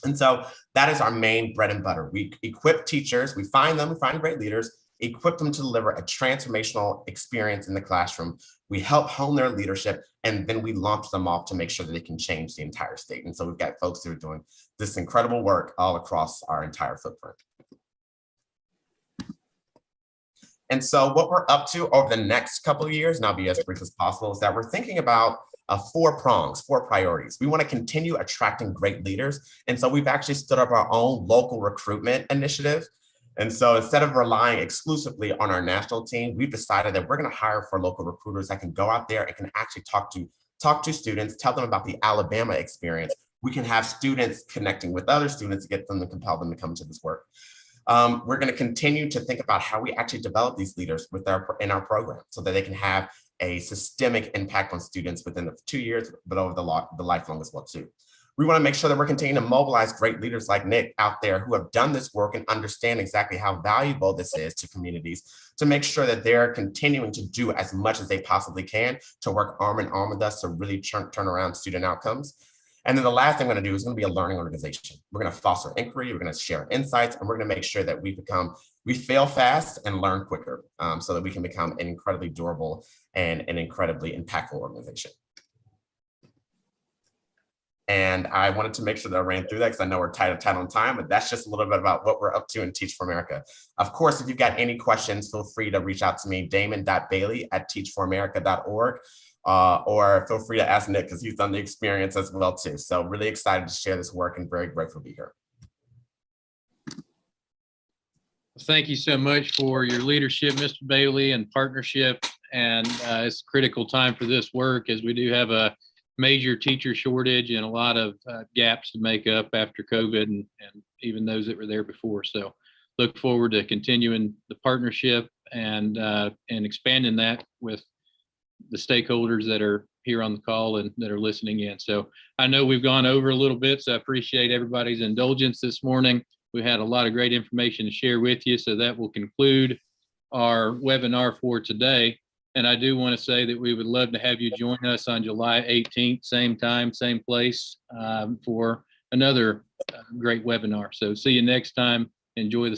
And so that is our main bread and butter. We equip teachers, we find great leaders, equip them to deliver a transformational experience in the classroom. We help hone their leadership, and then we launch them off to make sure that they can change the entire state. And so we've got folks who are doing this incredible work all across our entire footprint. And so what we're up to over the next couple of years, and I'll be as brief as possible, is that we're thinking about 4 priorities. We want to continue attracting great leaders. And so we've actually stood up our own local recruitment initiative. And so instead of relying exclusively on our national team, we've decided that we're going to hire for local recruiters that can go out there and can actually talk to students, tell them about the Alabama experience. We can have students connecting with other students to get them to compel them to come to this work. We're going to continue to think about how we actually develop these leaders in our program so that they can have a systemic impact on students within the 2 years, but over the lifelong as well too. We want to make sure that we're continuing to mobilize great leaders like Nick out there who have done this work and understand exactly how valuable this is to communities, to make sure that they're continuing to do as much as they possibly can to work arm in arm with us to really turn around student outcomes. And then the last thing we're going to do is going to be a learning organization. We're going to foster inquiry, we're going to share insights, and we're going to make sure that we fail fast and learn quicker so that we can become an incredibly durable and an incredibly impactful organization. And I wanted to make sure that I ran through that because I know we're tight on time, but that's just a little bit about what we're up to in Teach for America. Of course, if you've got any questions, feel free to reach out to me, damon.bailey@teachforamerica.org, or feel free to ask Nick because he's done the experience as well too. So really excited to share this work and very grateful to be here. Thank you so much for your leadership, Mr. Bailey, and partnership. And it's a critical time for this work as we do have a major teacher shortage and a lot of gaps to make up after COVID and even those that were there before. So look forward to continuing the partnership and expanding that with the stakeholders that are here on the call and that are listening in. So I know we've gone over a little bit, so I appreciate everybody's indulgence this morning. We had a lot of great information to share with you, so that will conclude our webinar for today. And I do want to say that we would love to have you join us on July 18th, same time, same place, for another great webinar. So see you next time. Enjoy the